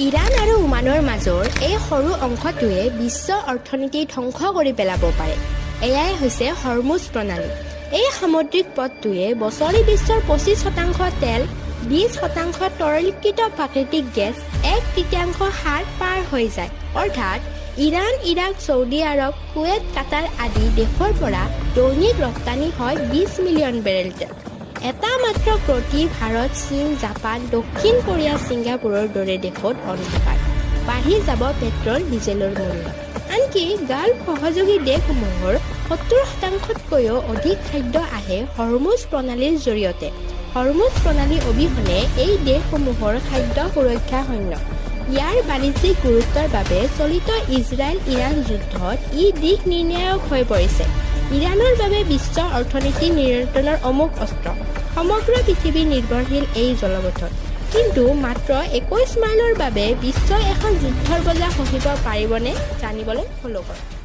Iran আৰু ওমানৰ মাজৰ এই সৰু অংশটোৱে বিশ্ব অৰ্থনীতি ধ্বংস কৰি পেলাব পাৰে। এয়াই হৈছে হৰমুজ প্ৰণালী। এই সামুদ্ৰিক পথটোৱে বছৰি বিশ্বৰ 25% তেল, 20% তৰলীকৃত প্ৰাকৃতিক গেছ, 1/3 সাৰ পাৰ হৈ যায়। অৰ্থাৎ ইৰাণ, ইৰাক, ছৌদি আৰৱ, কুৱেত, কাটাৰ আদি দেশৰ পৰা দৈনিক ৰপ্তানি হয় 20 মিলিয়ন বেৰেল তেল। এটা মাত্ৰ প্ৰতি ভাৰত, চীন, জাপান, দক্ষিণ কোৰিয়া, ছিংগাপুৰৰ দৰে দেশত অন্ধকাৰ। বাঢ়ি যাব পেট্ৰল, ডিজেলৰ মূল্য। আনকি গাল্ফ সহযোগী দেশসমূহৰ 70%তকৈও অধিক খাদ্য আহে হৰমুজ প্ৰণালীৰ জৰিয়তে। হৰমুজ প্ৰণালী অবিহনে এই দেশসমূহৰ খাদ্য সুৰক্ষা শূন্য। ইয়াৰ বাণিজ্যিক গুৰুত্বৰ বাবে চলিত ইজৰাইল-ইৰাণ যুদ্ধত ই দিশ নিৰ্ণায়ক হৈ পৰিছে। ইৰাণৰ বাবে বিশ্ব অৰ্থনীতি নিয়ন্ত্ৰণৰ অমোঘ অস্ত্ৰ। সমগ্ৰ পৃথিৱী নিৰ্ভৰশীল এই জলপথত। কিন্তু মাত্ৰ 21 মাইলৰ বাবে বিশ্বই এখন যুদ্ধৰ বজা সহিব পাৰিবনে? জানিবলৈ ফ'ল' কৰক।